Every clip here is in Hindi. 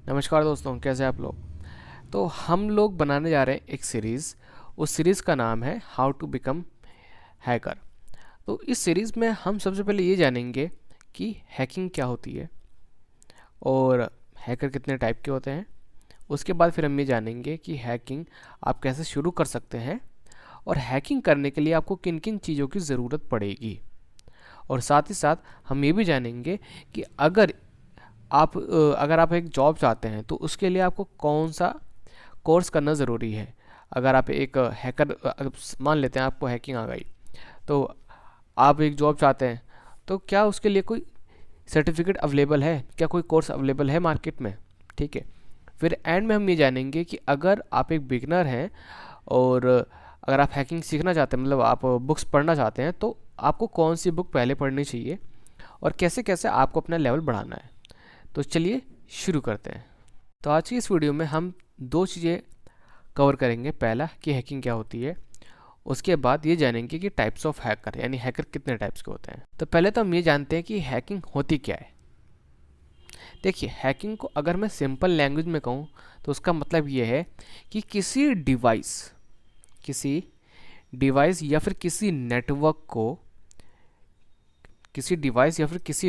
नमस्कार दोस्तों, कैसे हैं आप लोग। तो हम लोग बनाने जा रहे हैं एक सीरीज़। उस सीरीज़ का नाम है हाउ टू बिकम हैकर। तो इस सीरीज़ में हम सबसे पहले ये जानेंगे कि हैकिंग क्या होती है और हैकर कितने टाइप के होते हैं। उसके बाद फिर हम ये जानेंगे कि हैकिंग आप कैसे शुरू कर सकते हैं और हैकिंग करने के लिए आपको किन किन चीज़ों की ज़रूरत पड़ेगी। और साथ ही साथ हम ये भी जानेंगे कि अगर आप एक जॉब चाहते हैं तो उसके लिए आपको कौन सा कोर्स करना ज़रूरी है। अगर आप एक हैकर मान लेते हैं आपको हैकिंग आ गई, तो आप एक जॉब चाहते हैं, तो क्या उसके लिए कोई सर्टिफिकेट अवेलेबल है, क्या कोई कोर्स अवेलेबल है मार्केट में। ठीक है। फिर एंड में हम ये जानेंगे कि अगर आप एक बिगनर हैं और अगर आप हैकिंग सीखना चाहते हैं, मतलब आप बुक्स पढ़ना चाहते हैं, तो आपको कौन सी बुक पहले पढ़नी चाहिए और कैसे कैसे आपको अपना लेवल बढ़ाना है। तो चलिए शुरू करते हैं। तो आज की इस वीडियो में हम दो चीज़ें कवर करेंगे। पहला कि हैकिंग क्या होती है, उसके बाद ये जानेंगे कि टाइप्स ऑफ हैकर, यानी हैकर कितने टाइप्स के होते हैं। तो पहले तो हम ये जानते हैं कि हैकिंग होती क्या है। देखिए, हैकिंग को अगर मैं सिंपल लैंग्वेज में कहूँ तो उसका मतलब ये है कि किसी डिवाइस या फिर किसी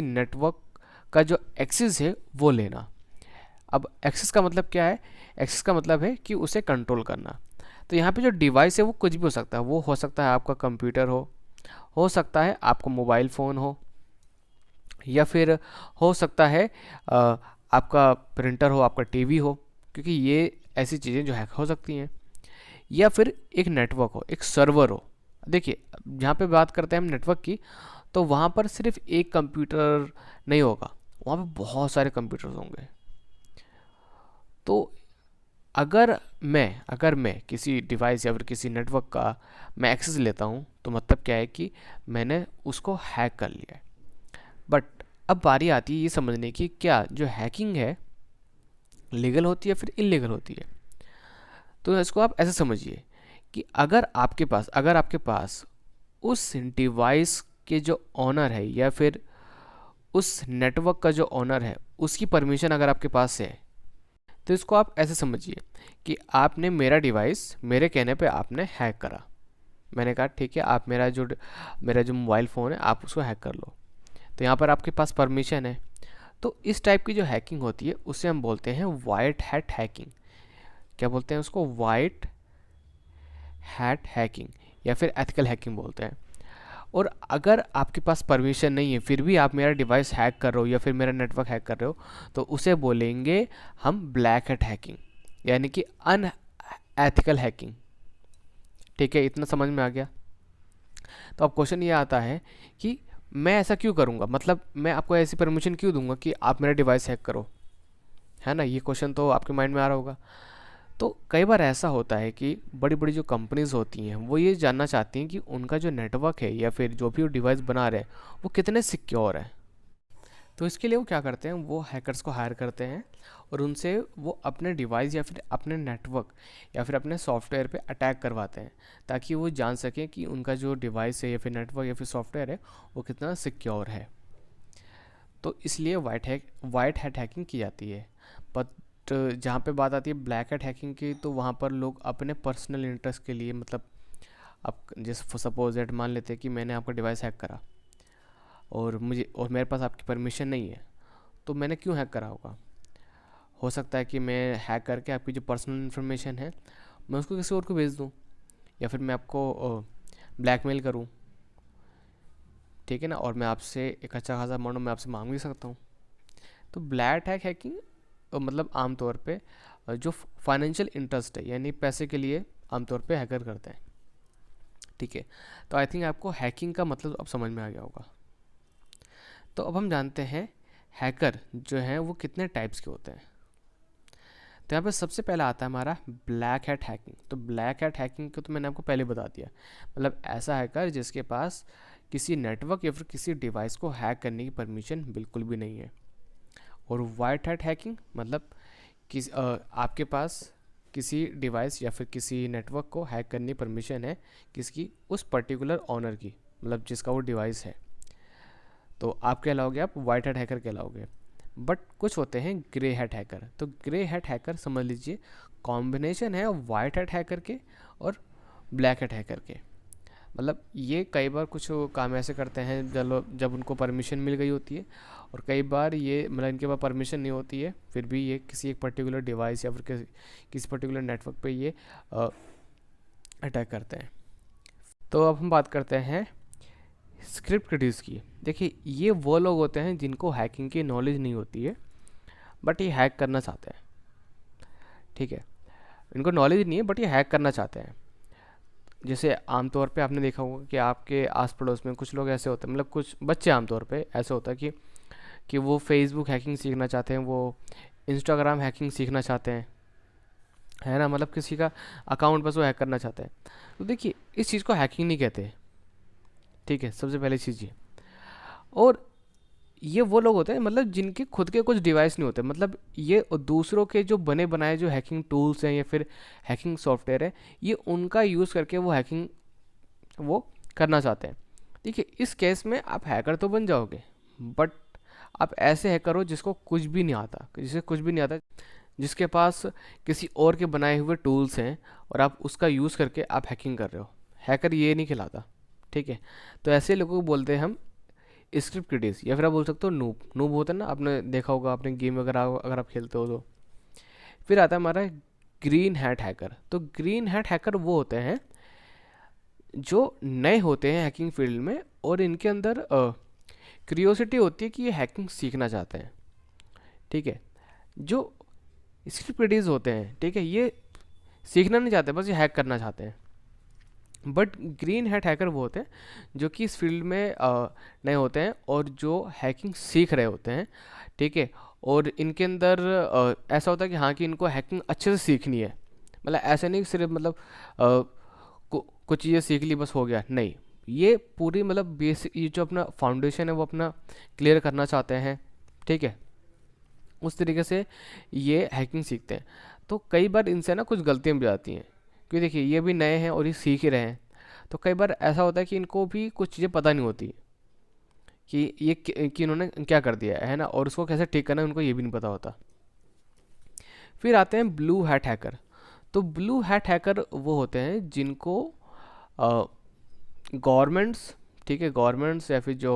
नेटवर्क का जो एक्सेस है वो लेना। अब एक्सेस का मतलब क्या है? एक्सेस का मतलब है कि उसे कंट्रोल करना। तो यहाँ पे जो डिवाइस है वो कुछ भी हो सकता है। वो हो सकता है आपका कंप्यूटर हो सकता है आपका मोबाइल फ़ोन हो, या फिर हो सकता है आपका प्रिंटर हो, आपका टीवी हो, क्योंकि ये ऐसी चीज़ें जो हैक हो सकती हैं। या फिर एक नेटवर्क हो, एक सर्वर हो। देखिए, जहाँ पे बात करते हैं हम नेटवर्क की, तो वहाँ पर सिर्फ एक कंप्यूटर नहीं होगा, वहाँ पे बहुत सारे कंप्यूटर्स होंगे। तो अगर मैं किसी डिवाइस या फिर किसी नेटवर्क का मैं एक्सेस लेता हूँ, तो मतलब क्या है कि मैंने उसको हैक कर लिया है। बट अब बारी आती है ये समझने की, क्या जो हैकिंग है लीगल होती है फिर इलीगल होती है। तो इसको आप ऐसे समझिए कि अगर आपके पास उस डिवाइस के जो ऑनर है या फिर उस नेटवर्क का जो ऑनर है उसकी परमिशन अगर आपके पास है, तो इसको आप ऐसे समझिए कि आपने मेरा डिवाइस मेरे कहने पे आपने हैक करा। मैंने कहा ठीक है, आप मेरा जो मोबाइल फ़ोन है आप उसको हैक कर लो। तो यहाँ पर आपके पास परमिशन है। तो इस टाइप की जो हैकिंग होती है उसे हम बोलते हैं वाइट हैट हैकिंग। क्या बोलते हैं उसको? वाइट हैट हैकिंग या फिर एथिकल हैकिंग बोलते हैं। और अगर आपके पास परमिशन नहीं है फिर भी आप मेरा डिवाइस हैक कर रहे हो या फिर मेरा नेटवर्क हैक कर रहे हो, तो उसे बोलेंगे हम ब्लैक हैट हैकिंग, यानी कि अनएथिकल हैकिंग। ठीक है, इतना समझ में आ गया। तो अब क्वेश्चन ये आता है कि मैं ऐसा क्यों करूँगा, मतलब मैं आपको ऐसी परमिशन क्यों दूंगा कि आप मेरा डिवाइस हैक करो, है ना। ये क्वेश्चन तो आपके माइंड में आ रहा होगा। तो कई बार ऐसा होता है कि बड़ी बड़ी जो कंपनीज होती हैं वो ये जानना चाहती हैं कि उनका जो नेटवर्क है या फिर जो भी वो डिवाइस बना रहे हैं वो कितने सिक्योर है। तो इसके लिए वो क्या करते हैं, वो हैकर्स को हायर करते हैं और उनसे वो अपने डिवाइस या फिर अपने नेटवर्क या फिर अपने सॉफ्टवेयर पे अटैक करवाते हैं, ताकि वो जान सकें कि उनका जो डिवाइस है या फिर नेटवर्क या फिर सॉफ्टवेयर है वो कितना सिक्योर है। तो इसलिए वाइट हैट हैकिंग की जाती है। बट जहाँ पे बात आती है ब्लैक हैट हैकिंग की, तो वहाँ पर लोग अपने पर्सनल इंटरेस्ट के लिए, मतलब अब जैसे सपोज दैट मान लेते हैं कि मैंने आपका डिवाइस हैक करा और मेरे पास आपकी परमिशन नहीं है, तो मैंने क्यों हैक करा होगा? हो सकता है कि मैं हैक करके आपकी जो पर्सनल इन्फॉर्मेशन है मैं उसको किसी और को भेज दूँ, या फिर मैं आपको ब्लैकमेल करूँ। ठीक है ना, और मैं आपसे एक अच्छा खासा अमाउंट मैं आपसे मांग भी सकता हूँ। तो ब्लैक हैक हैकिंग मतलब आमतौर पे जो फाइनेंशियल इंटरेस्ट है, यानी पैसे के लिए आमतौर पे हैकर करते हैं। ठीक है। तो आई थिंक आपको हैकिंग का मतलब अब समझ में आ गया होगा। तो अब हम जानते हैं हैकर जो हैं वो कितने टाइप्स के होते हैं। तो यहाँ पे सबसे पहला आता है हमारा ब्लैक हैट हैकिंग। तो ब्लैक हैट हैकिंग को तो मैंने आपको पहले बता दिया, मतलब ऐसा हैकर जिसके पास किसी नेटवर्क या फिर किसी डिवाइस को हैक करने की परमिशन बिल्कुल भी नहीं है। और वाइट हैट हैकिंग मतलब आपके पास किसी डिवाइस या फिर किसी नेटवर्क को हैक करने की परमिशन है, किसकी? उस पर्टिकुलर ऑनर की, मतलब जिसका वो डिवाइस है। तो आप कहलाओगे, आप वाइट हैट हैकर कहलाओगे। बट कुछ होते हैं ग्रे हैट हैकर। तो ग्रे हैट हैकर समझ लीजिए कॉम्बिनेशन है वाइट हैट हैकर के और ब्लैक हैट हैकर के। मतलब ये कई बार कुछ काम ऐसे करते हैं जब उनको परमिशन मिल गई होती है, और कई बार ये मतलब इनके पास परमिशन नहीं होती है, फिर भी ये किसी एक पर्टिकुलर डिवाइस या फिर किसी पर्टिकुलर नेटवर्क पे ये अटैक करते हैं। तो अब हम बात करते हैं स्क्रिप्ट किडीज़ की। देखिए ये वो लोग होते हैं जिनको हैकिंग की नॉलेज नहीं होती है, बट ये हैक करना चाहते हैं। ठीक है, इनको नॉलेज नहीं है बट ये हैक करना चाहते हैं। जैसे आमतौर पे आपने देखा होगा कि आपके आस पड़ोस में कुछ लोग ऐसे होते हैं, मतलब कुछ बच्चे आमतौर पे ऐसे होता है कि वो फेसबुक हैकिंग सीखना चाहते हैं, वो इंस्टाग्राम हैकिंग सीखना चाहते हैं, है ना। मतलब किसी का अकाउंट बस वो हैक करना चाहते हैं। तो देखिए इस चीज़ को हैकिंग नहीं कहते। ठीक है, सबसे पहली चीज़ ये। और ये वो लोग होते हैं मतलब जिनके खुद के कुछ डिवाइस नहीं होते, मतलब ये दूसरों के जो बने बनाए जो हैकिंग टूल्स हैं या फिर हैकिंग सॉफ्टवेयर है, ये उनका यूज़ करके वो हैकिंग वो करना चाहते हैं। देखिए इस केस में आप हैकर तो बन जाओगे, बट आप ऐसे हैकर हो जिसको कुछ भी नहीं आता, जिसे कुछ भी नहीं आता, जिसके पास किसी और के बनाए हुए टूल्स हैं और आप उसका यूज़ करके आप हैकिंग कर रहे हो। हैकर ये नहीं खिलाता। ठीक है, तो ऐसे लोगों को बोलते हैं हम स्क्रिप्ट किडीज, या फिर आप बोल सकते हो नूब। नूब होता है ना, आपने देखा होगा आपने गेम वगैरह अगर आप खेलते हो तो। फिर आता है हमारा ग्रीन हैट हैकर। तो ग्रीन हैट हैकर वो होते हैं जो नए होते हैं हैकिंग फील्ड में, और इनके अंदर क्यूरियोसिटी होती है कि ये हैकिंग सीखना चाहते हैं। ठीक है, जो स्क्रिप्ट किडीज होते हैं, ठीक है, ये सीखना नहीं चाहते, बस ये हैक करना चाहते हैं। बट ग्रीन हैट हैकर वो होते हैं जो कि इस फील्ड में नए होते हैं और जो हैकिंग सीख रहे होते हैं। ठीक है, और इनके अंदर ऐसा होता है कि हाँ कि इनको हैकिंग अच्छे से सीखनी है। मतलब ऐसे नहीं सिर्फ मतलब कुछ चीज़ें सीख ली बस हो गया, नहीं। ये पूरी मतलब बेसिक ये जो अपना फाउंडेशन है वो अपना क्लियर करना चाहते हैं। ठीक है, उस तरीके से ये हैकिंग सीखते हैं। तो कई बार इनसे ना कुछ गलतियाँ भी आती हैं, क्योंकि देखिए ये भी नए हैं और ये सीख ही रहे हैं। तो कई बार ऐसा होता है कि इनको भी कुछ चीज़ें पता नहीं होती कि ये कि इन्होंने क्या कर दिया है ना, और उसको कैसे ठीक करना है उनको ये भी नहीं पता होता। फिर आते हैं ब्लू हैट हैकर। तो ब्लू हैट हैकर वो होते हैं जिनको गवर्नमेंट्स, ठीक है, गवर्नमेंट्स या फिर जो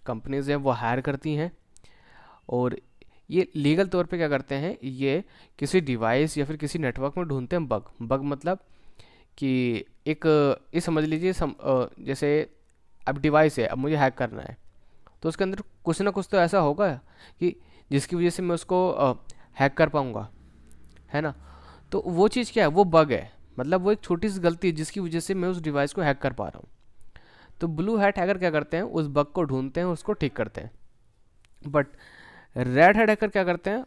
कंपनीज हैं वो हायर करती हैं, और ये लीगल तौर पे क्या करते हैं, ये किसी डिवाइस या फिर किसी नेटवर्क में ढूंढते हैं बग। बग मतलब कि एक ये समझ लीजिए जैसे अब डिवाइस है, अब मुझे हैक करना है, तो उसके अंदर कुछ ना कुछ तो ऐसा होगा कि जिसकी वजह से मैं उसको हैक कर पाऊँगा, है ना। तो वो चीज़ क्या है, वो बग है। मतलब वो एक छोटी सी गलती है जिसकी वजह से मैं उस डिवाइस को हैक कर पा रहा हूँ। तो ब्लू हैट हैकर क्या करते हैं, उस बग को ढूंढते हैं, उसको ठीक करते हैं। बट रेड हैट हैकर क्या करते हैं,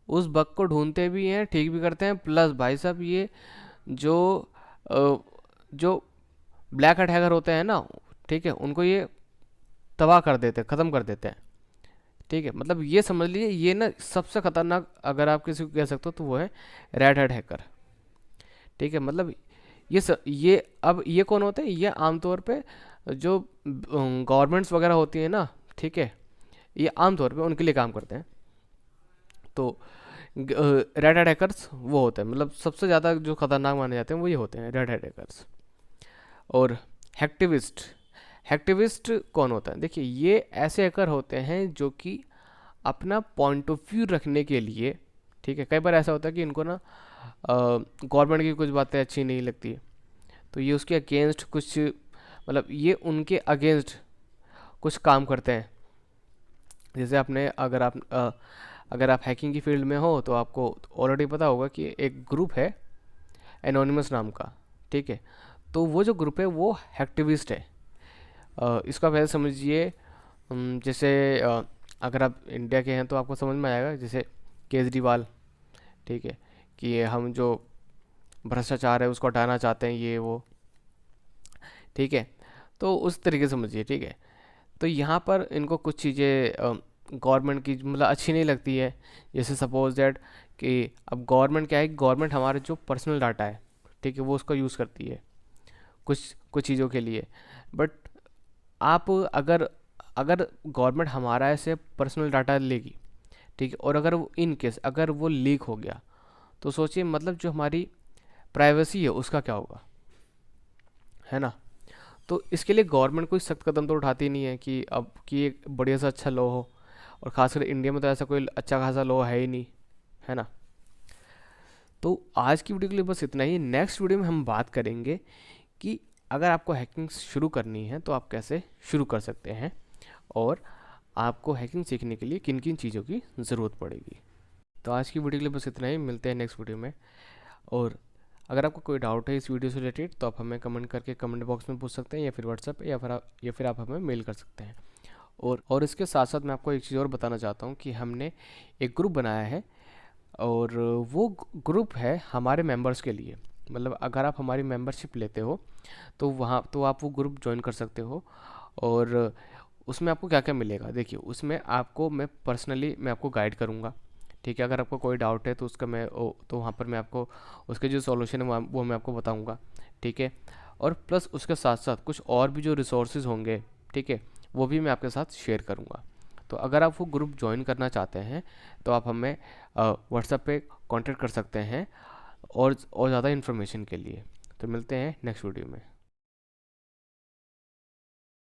उस बग को ढूंढते भी हैं, ठीक भी करते हैं, प्लस भाई साहब ये जो अ, जो ब्लैक हैट हैकर होते हैं ना, ठीक है, उनको ये तबाह कर देते हैं, ख़त्म कर देते हैं। ठीक है, मतलब ये समझ लीजिए ये ना सबसे खतरनाक अगर आप किसी को कह सकते हो तो वो है रेड हैट हैकर। ठीक है, मतलब ये अब ये कौन होते हैं, ये आमतौर पे जो गवर्नमेंट्स वगैरह होती है ना, ठीक है, ये आमतौर पे उनके लिए काम करते हैं। तो रेड हैट हैकर्स वो होते हैं, मतलब सबसे ज़्यादा जो खतरनाक माने जाते हैं वो ये होते हैं रेड हैट हैकर्स। और हैक्टिविस्ट, हैक्टिविस्ट कौन होता है, देखिए ये ऐसे हैकर होते हैं जो कि अपना पॉइंट ऑफ व्यू रखने के लिए, ठीक है, कई बार ऐसा होता है कि इनको ना गवर्नमेंट की कुछ बातें अच्छी नहीं लगती, तो ये उसके अगेंस्ट कुछ मतलब ये उनके अगेंस्ट कुछ काम करते हैं। जैसे आपने अगर आप हैकिंग की फील्ड में हो तो आपको ऑलरेडी पता होगा कि एक ग्रुप है एनोनिमस नाम का। ठीक है, तो वो जो ग्रुप है वो हैक्टिविस्ट है। इसको आप ऐसे समझिए, जैसे अगर आप इंडिया के हैं तो आपको समझ में आएगा, जैसे केजरीवाल, ठीक है, कि हम जो भ्रष्टाचार है उसको हटाना चाहते हैं ये वो। ठीक है, तो उस तरीके से समझिए। ठीक है, तो यहाँ पर इनको कुछ चीज़ें गवर्नमेंट की मतलब अच्छी नहीं लगती है। जैसे सपोज दैट कि अब गवर्नमेंट क्या है, गवर्नमेंट हमारे जो पर्सनल डाटा है, ठीक है, वो उसका यूज़ करती है कुछ कुछ चीज़ों के लिए। बट आप अगर अगर गवर्नमेंट हमारा ऐसे पर्सनल डाटा लेगी, ठीक है, और अगर वो इन केस अगर वो लीक हो गया, तो सोचिए मतलब जो हमारी प्राइवेसी है उसका क्या होगा, है ना। तो इसके लिए गवर्नमेंट कोई सख्त कदम तो उठाती नहीं है कि अब कि एक बढ़िया सा अच्छा लॉ हो, और खासकर इंडिया में तो ऐसा कोई अच्छा खासा लॉ है ही नहीं, है ना। तो आज की वीडियो के लिए बस इतना ही। नेक्स्ट वीडियो में हम बात करेंगे कि अगर आपको हैकिंग शुरू करनी है तो आप कैसे शुरू कर सकते हैं, और आपको हैकिंग सीखने के लिए किन किन चीज़ों की ज़रूरत पड़ेगी। तो आज की वीडियो के लिए बस इतना ही, मिलते हैं नेक्स्ट वीडियो में। और अगर आपको कोई डाउट है इस वीडियो से रिलेटेड तो आप हमें कमेंट करके कमेंट बॉक्स में पूछ सकते हैं, या फिर व्हाट्सएप, या फिर आप हमें मेल कर सकते हैं। और इसके साथ साथ मैं आपको एक चीज़ और बताना चाहता हूँ कि हमने एक ग्रुप बनाया है, और वो ग्रुप है हमारे मेंबर्स के लिए। मतलब अगर आप हमारी मेंबरशिप लेते हो तो वहाँ तो आप वो ग्रुप ज्वाइन कर सकते हो। और उसमें आपको क्या क्या मिलेगा, देखिए उसमें आपको मैं आपको गाइड करूँगा, ठीक है। अगर आपको कोई डाउट है तो उसका तो वहाँ पर मैं आपको उसके जो सॉल्यूशन है वो मैं आपको बताऊँगा, ठीक है। और प्लस उसके साथ साथ कुछ और भी जो रिसोर्सेज होंगे, ठीक है, वो भी मैं आपके साथ शेयर करूँगा। तो अगर आप वो ग्रुप ज्वाइन करना चाहते हैं तो आप हमें व्हाट्सएप पे कांटेक्ट कर सकते हैं, और ज़्यादा इन्फॉर्मेशन के लिए। तो मिलते हैं नेक्स्ट वीडियो में।